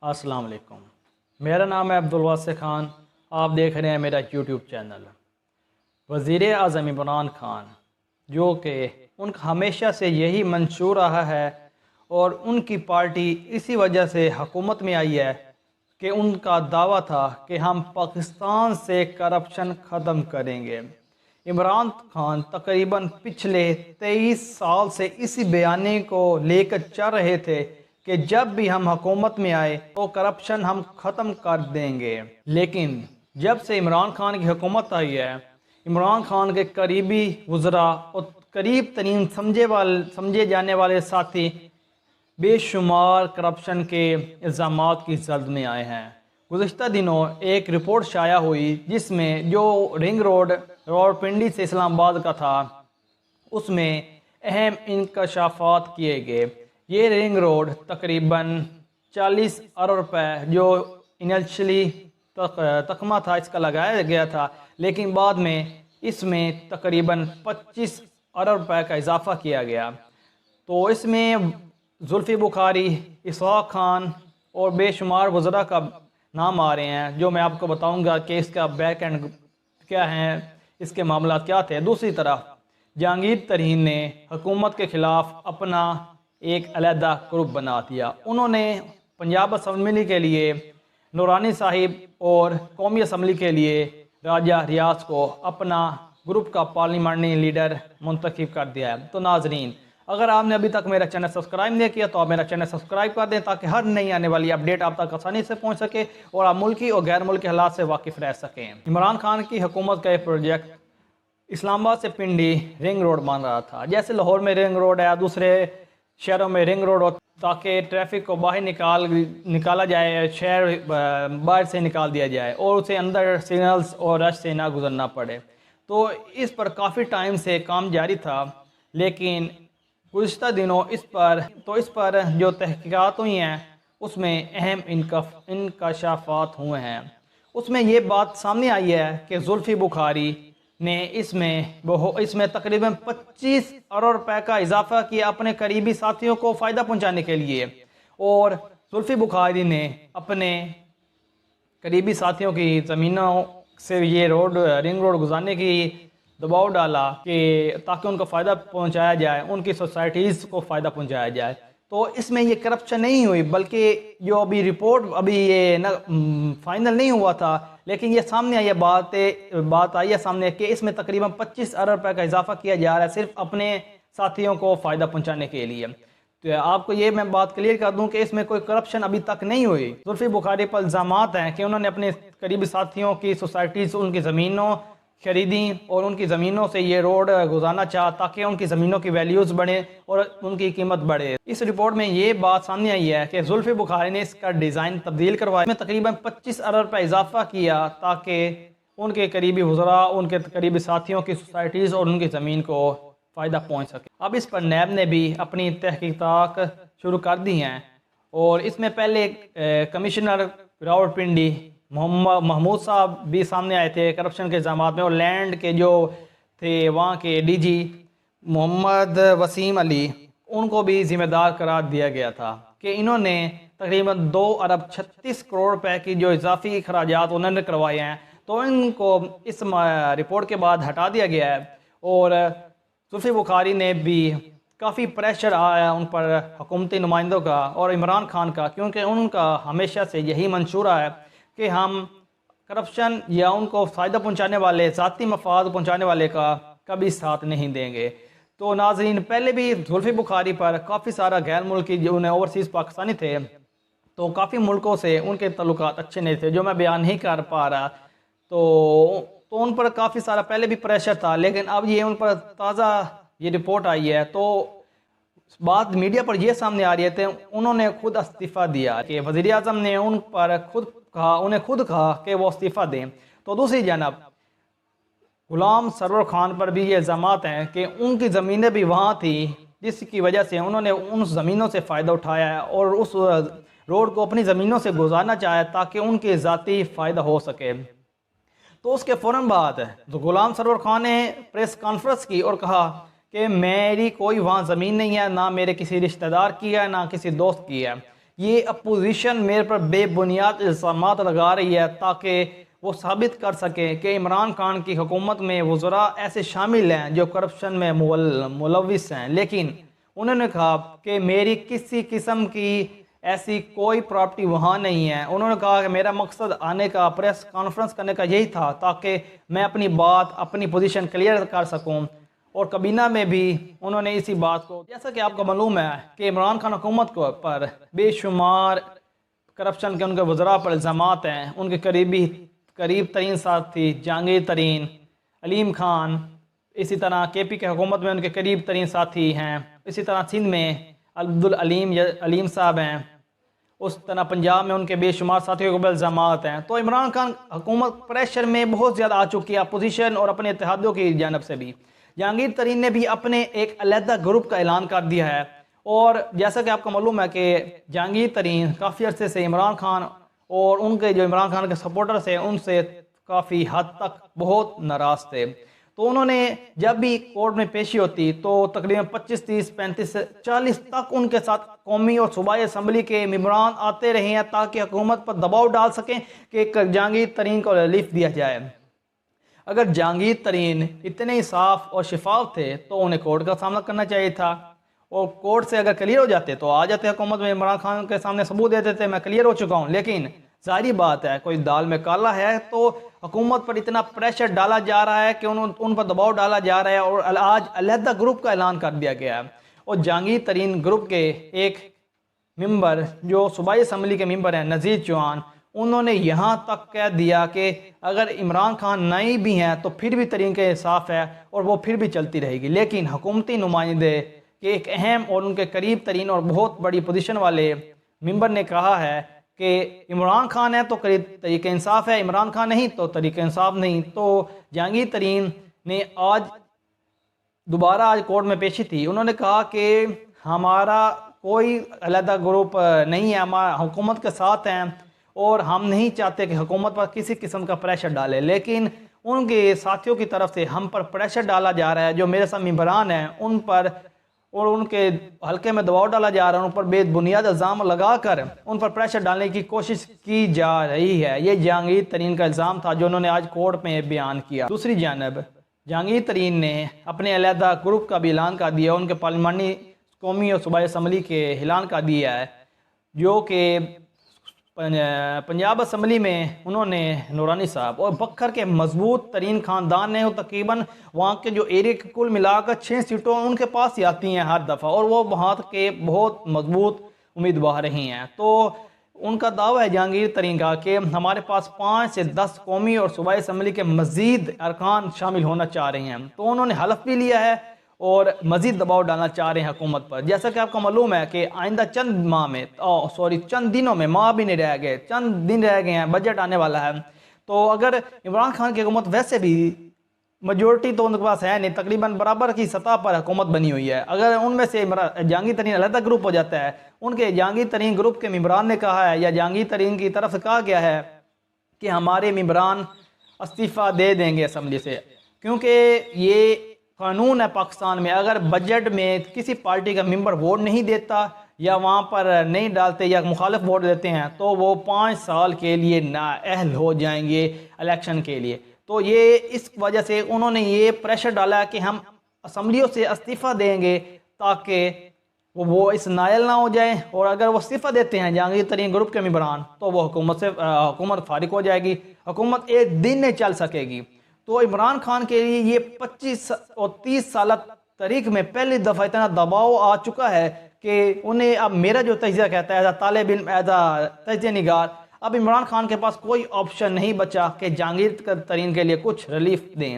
السلام علیکم، میرا نام ہے عبدالواسع خان۔ آپ دیکھ رہے ہیں میرا یوٹیوب چینل۔ وزیر اعظم عمران خان، جو کہ ان کا ہمیشہ سے یہی منشور رہا ہے اور ان کی پارٹی اسی وجہ سے حکومت میں آئی ہے کہ ان کا دعویٰ تھا کہ ہم پاکستان سے کرپشن ختم کریں گے۔ عمران خان تقریباً پچھلے 23 سال سے اسی بیانیے کو لے کر چل رہے تھے کہ جب بھی ہم حکومت میں آئے تو کرپشن ہم ختم کر دیں گے، لیکن جب سے عمران خان کی حکومت آئی ہے، عمران خان کے قریبی وزراء اور قریب ترین سمجھے جانے والے ساتھی بے شمار کرپشن کے الزامات کی زد میں آئے ہیں۔ گزشتہ دنوں ایک رپورٹ شائع ہوئی جس میں جو رنگ روڈ راولپنڈی سے اسلام آباد کا تھا، اس میں اہم انکشافات کیے گئے۔ یہ رنگ روڈ تقریباً 40 ارب روپے جو انیشلی تخمہ تھا اس کا لگایا گیا تھا، لیکن بعد میں اس میں تقریباً 25 ارب روپے کا اضافہ کیا گیا۔ تو اس میں زلفی بخاری، اسحاق خان اور بے شمار وزراء کا نام آ رہے ہیں، جو میں آپ کو بتاؤں گا کہ اس کا بیک اینڈ کیا ہے، اس کے معاملات کیا تھے۔ دوسری طرف جہانگیر ترین نے حکومت کے خلاف اپنا ایک علیحدہ گروپ بنا دیا۔ انہوں نے پنجاب اسمبلی کے لیے نورانی صاحب اور قومی اسمبلی کے لیے راجہ ریاض کو اپنا گروپ کا پارلیمانی لیڈر منتخب کر دیا ہے۔ تو ناظرین، اگر آپ نے ابھی تک میرا چینل سبسکرائب نہیں کیا تو آپ میرا چینل سبسکرائب کر دیں تاکہ ہر نئی آنے والی اپڈیٹ آپ تک آسانی سے پہنچ سکے اور آپ ملکی اور غیر ملکی حالات سے واقف رہ سکیں۔ عمران خان کی حکومت کا ایک پروجیکٹ اسلام آباد سے پنڈی رنگ روڈ بن رہا تھا، جیسے لاہور میں رنگ روڈ ہے، دوسرے شہروں میں رنگ روڈ ہوتا، تاکہ ٹریفک کو باہر نکالا جائے، شہر باہر سے نکال دیا جائے اور اسے اندر سگنلز اور رش سے نہ گزرنا پڑے۔ تو اس پر کافی ٹائم سے کام جاری تھا، لیکن گزشتہ دنوں اس پر جو تحقیقات ہوئی ہیں اس میں اہم انکشافات ہوئے ہیں۔ اس میں یہ بات سامنے آئی ہے کہ زلفی بخاری نے اس میں تقریباً 25 ارب روپے کا اضافہ کیا اپنے قریبی ساتھیوں کو فائدہ پہنچانے کے لیے، اور زلفی بخاری نے اپنے قریبی ساتھیوں کی زمینوں سے یہ رنگ روڈ گزارنے کی دباؤ ڈالا کہ تاکہ ان کو فائدہ پہنچایا جائے، ان کی سوسائٹیز کو فائدہ پہنچایا جائے۔ تو اس میں یہ کرپشن نہیں ہوئی، بلکہ جو رپورٹ یہ فائنل نہیں ہوا تھا، لیکن یہ سامنے آئی بات آئی ہے سامنے کہ اس میں تقریباً 25 ارب روپے کا اضافہ کیا جا رہا ہے صرف اپنے ساتھیوں کو فائدہ پہنچانے کے لیے۔ تو آپ کو یہ میں بات کلیئر کر دوں کہ اس میں کوئی کرپشن ابھی تک نہیں ہوئی۔ زلفی بخاری پر الزامات ہیں کہ انہوں نے اپنے قریبی ساتھیوں کی سوسائٹیز، ان کی زمینوں خریدیں اور ان کی زمینوں سے یہ روڈ گزارنا چاہا تاکہ ان کی زمینوں کی ویلیوز بڑھیں اور ان کی قیمت بڑھے۔ اس رپورٹ میں یہ بات سامنے آئی ہے کہ زلفی بخاری نے اس کا ڈیزائن تبدیل کروایا، میں تقریباً 25 ارب روپے اضافہ کیا تاکہ ان کے قریبی وزراء، ان کے قریبی ساتھیوں کی سوسائٹیز اور ان کی زمین کو فائدہ پہنچ سکے۔ اب اس پر نیب نے بھی اپنی تحقیقات شروع کر دی ہیں، اور اس میں پہلے کمشنر راولپنڈی محمود صاحب بھی سامنے آئے تھے کرپشن کے الزامات میں، اور لینڈ کے جو تھے وہاں کے ڈی جی محمد وسیم علی، ان کو بھی ذمہ دار قرار دیا گیا تھا کہ انہوں نے تقریباً 2 ارب 36 کروڑ روپے کی جو اضافی اخراجات انہوں نے کروائے ہیں، تو ان کو اس رپورٹ کے بعد ہٹا دیا گیا ہے۔ اور زلفی بخاری نے بھی کافی پریشر آیا ان پر حکومتی نمائندوں کا اور عمران خان کا، کیونکہ ان کا ہمیشہ سے یہی منشورہ ہے کہ ہم کرپشن یا ان کو فائدہ پہنچانے والے، ذاتی مفاد پہنچانے والے کا کبھی ساتھ نہیں دیں گے۔ تو ناظرین، پہلے بھی زلفی بخاری پر کافی سارا غیر ملکی جو انہیں اوورسیز پاکستانی تھے، تو کافی ملکوں سے ان کے تعلقات اچھے نہیں تھے جو میں بیان نہیں کر پا رہا، تو ان پر کافی سارا پہلے بھی پریشر تھا، لیکن اب یہ ان پر تازہ یہ رپورٹ آئی ہے تو بات میڈیا پر یہ سامنے آ رہی ہے انہوں نے خود استعفیٰ دیا کہ وزیر اعظم نے انہیں خود کہا کہ وہ استعفیٰ دیں۔ تو دوسری جانب غلام سرور خان پر بھی یہ الزامات ہیں کہ ان کی زمینیں بھی وہاں تھی، جس کی وجہ سے انہوں نے ان زمینوں سے فائدہ اٹھایا ہے اور اس روڈ کو اپنی زمینوں سے گزارنا چاہے تاکہ ان کے ذاتی فائدہ ہو سکے۔ تو اس کے فوراً بعد غلام سرور خان نے پریس کانفرنس کی اور کہا کہ میری کوئی وہاں زمین نہیں ہے، نہ میرے کسی رشتہ دار کی ہے، نہ کسی دوست کی ہے۔ یہ اپوزیشن میرے پر بے بنیاد الزامات لگا رہی ہے تاکہ وہ ثابت کر سکیں کہ عمران خان کی حکومت میں وزراء ایسے شامل ہیں جو کرپشن میں ملوث ہیں، لیکن انہوں نے کہا کہ میری کسی قسم کی ایسی کوئی پراپرٹی وہاں نہیں ہے۔ انہوں نے کہا کہ میرا مقصد آنے کا، پریس کانفرنس کرنے کا یہی تھا تاکہ میں اپنی بات، اپنی پوزیشن کلیئر کر سکوں، اور کابینہ میں بھی انہوں نے اسی بات کو، جیسا کہ آپ کو معلوم ہے کہ عمران خان حکومت کو پر بے شمار کرپشن کے ان کے وزراء پر الزامات ہیں۔ ان کے قریب ترین ساتھی جہانگیر ترین، علیم خان، اسی طرح کے پی کے حکومت میں ان کے قریب ترین ساتھی ہیں، اسی طرح سندھ میں علیم صاحب ہیں، اس طرح پنجاب میں ان کے بے شمار ساتھیوں کے الزامات ہیں۔ تو عمران خان حکومت پریشر میں بہت زیادہ آ چکی ہے، اپوزیشن اور اپنے اتحادیوں کی جانب سے بھی۔ جہانگیر ترین نے بھی اپنے ایک علیحدہ گروپ کا اعلان کر دیا ہے، اور جیسا کہ آپ کو معلوم ہے کہ جہانگیر ترین کافی عرصے سے عمران خان اور ان کے جو عمران خان کے سپورٹرز ہیں ان سے کافی حد تک بہت ناراض تھے۔ تو انہوں نے جب بھی کورٹ میں پیشی ہوتی تو تقریباً 25، 30، 35، 40 تک ان کے ساتھ قومی اور صوبائی اسمبلی کے ممبران آتے رہے ہیں تاکہ حکومت پر دباؤ ڈال سکیں کہ جہانگیر ترین کو ریلیف دیا جائے۔ اگر جہانگیر ترین اتنے ہی صاف اور شفاف تھے تو انہیں کورٹ کا سامنا کرنا چاہیے تھا، اور کورٹ سے اگر کلیئر ہو جاتے تو آ جاتے حکومت میں، عمران خان کے سامنے ثبوت دے دیتے میں کلیئر ہو چکا ہوں۔ لیکن ظاہری بات ہے کوئی دال میں کالا ہے، تو حکومت پر اتنا پریشر ڈالا جا رہا ہے کہ ان پر دباؤ ڈالا جا رہا ہے، اور آج علیحدہ گروپ کا اعلان کر دیا گیا ہے۔ اور جہانگیر ترین گروپ کے ایک ممبر جو صوبائی اسمبلی کے ممبر ہیں، نذیر چوہان، انہوں نے یہاں تک کہہ دیا کہ اگر عمران خان نئی بھی ہیں تو پھر بھی ترین کے انصاف ہے اور وہ پھر بھی چلتی رہے گی۔ لیکن حکومتی نمائندے کہ ایک اہم اور ان کے قریب ترین اور بہت بڑی پوزیشن والے ممبر نے کہا ہے کہ عمران خان ہے تو طریقہ انصاف ہے، عمران خان نہیں تو طریقہ انصاف نہیں۔ تو جہانگیر ترین نے دوبارہ آج کورٹ میں پیشی تھی، انہوں نے کہا کہ ہمارا کوئی علیحدہ گروپ نہیں ہے، ہم حکومت کے ساتھ ہیں اور ہم نہیں چاہتے کہ حکومت پر کسی قسم کا پریشر ڈالے، لیکن ان کے ساتھیوں کی طرف سے ہم پر پریشر ڈالا جا رہا ہے، جو میرے ساتھ ممبران ہیں ان پر، اور ان کے حلقے میں دباؤ ڈالا جا رہا ہے، ان پر بے بنیاد الزام لگا کر ان پر پریشر ڈالنے کی کوشش کی جا رہی ہے۔ یہ جہانگیر ترین کا الزام تھا جو انہوں نے آج کورٹ میں بیان کیا۔ دوسری جانب جہانگیر ترین نے اپنے علیحدہ گروپ کا بھی اعلان کر دیا، ان کے پارلیمانی قومی اور صوبائی اسمبلی کے اعلان کر دیا ہے، جو کہ پنجاب اسمبلی میں انہوں نے نورانی صاحب اور بکھر کے مضبوط ترین خاندان ہیں، وہ تقریباً وہاں کے جو ایریا کے کل ملا کر 6 سیٹوں ان کے پاس ہی آتی ہیں ہر دفعہ، اور وہ وہاں کے بہت مضبوط امیدوار رہی ہیں۔ تو ان کا دعویٰ ہے جہانگیر ترین کا کہ ہمارے پاس 5 سے 10 قومی اور صوبائی اسمبلی کے مزید ارکان شامل ہونا چاہ رہے ہیں۔ تو انہوں نے حلف بھی لیا ہے اور مزید دباؤ ڈالنا چاہ رہے ہیں حکومت پر۔ جیسا کہ آپ کو معلوم ہے کہ آئندہ چند دنوں میں، ماہ بھی نہیں رہ گئے، چند دن رہ گئے ہیں، بجٹ آنے والا ہے۔ تو اگر عمران خان کی حکومت ویسے بھی میجورٹی تو ان کے پاس ہے نہیں، تقریباً برابر کی سطح پر حکومت بنی ہوئی ہے، اگر ان میں سے جہانگیر ترین علیحدہ گروپ ہو جاتا ہے، ان کے جہانگیر ترین گروپ کے ممبران نے کہا ہے یا جہانگیر ترین کی طرف سے کہا گیا ہے کہ ہمارے ممبران استعفیٰ دے دیں گے اسمبلی سے، کیونکہ یہ قانون ہے پاکستان میں، اگر بجٹ میں کسی پارٹی کا ممبر ووٹ نہیں دیتا یا وہاں پر نہیں ڈالتے یا مخالف ووٹ دیتے ہیں تو وہ 5 سال کے لیے نااہل ہو جائیں گے الیکشن کے لیے۔ تو یہ اس وجہ سے انہوں نے یہ پریشر ڈالا کہ ہم اسمبلیوں سے استعفیٰ دیں گے تاکہ وہ اس نائل نہ ہو جائیں، اور اگر وہ استعفیٰ دیتے ہیں جہانگیر ترین گروپ کے ممبران تو وہ حکومت فارغ ہو جائے گی، حکومت ایک دن نہیں چل سکے گی۔ تو عمران خان کے لیے یہ 25 اور 30 سالہ تاریخ میں پہلی دفعہ اتنا دباؤ آ چکا ہے کہ انہیں اب میرا جو تجزیہ کہتا ہے ایز طالب علم، ایز تجزیہ نگار، اب عمران خان کے پاس کوئی آپشن نہیں بچا کہ جہانگیر ترین کے لیے کچھ ریلیف دیں۔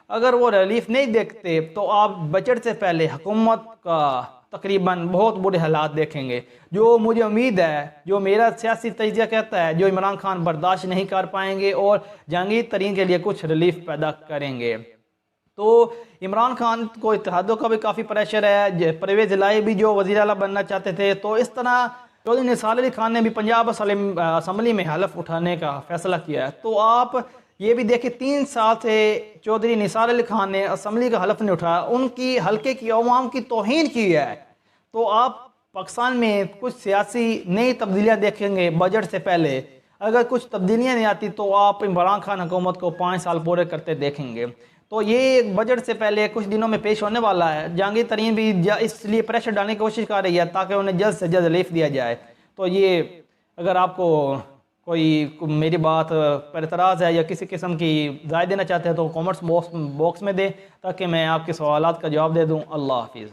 اگر وہ ریلیف نہیں دیکھتے تو آپ بجٹ سے پہلے حکومت کا تقریباً بہت برے حالات دیکھیں گے، جو مجھے امید ہے، جو میرا سیاسی تجزیہ کہتا ہے، جو عمران خان برداشت نہیں کر پائیں گے اور جہانگیر ترین کے لیے کچھ ریلیف پیدا کریں گے۔ تو عمران خان کو اتحادوں کا بھی کافی پریشر ہے، پرویز الہی بھی جو وزیر اعلیٰ بننا چاہتے تھے، تو اس طرح چودھری نثار علی خان نے بھی پنجاب اسمبلی میں حلف اٹھانے کا فیصلہ کیا ہے۔ تو آپ یہ بھی دیکھیں 3 سال سے چودھری نثار علی خان نے اسمبلی کا حلف نہیں اٹھایا، ان کی حلقے کی عوام کی توہین کی ہے۔ تو آپ پاکستان میں کچھ سیاسی نئی تبدیلیاں دیکھیں گے بجٹ سے پہلے. اگر کچھ تبدیلیاں نہیں آتی تو آپ عمران خان حکومت کو 5 سال پورے کرتے دیکھیں گے. تو یہ بجٹ سے پہلے کچھ دنوں میں پیش ہونے والا ہے. جہانگیر ترین بھی اس لیے پریشر ڈالنے کی کوشش کر رہی ہے تاکہ انہیں جلد سے جلد ریلیف دیا جائے. تو یہ اگر آپ کو کوئی میری بات پر اعتراض ہے یا کسی قسم کی رائے دینا چاہتے ہیں تو کامنٹس باکس میں دیں تاکہ میں آپ کے سوالات کا جواب دے دوں. اللہ حافظ.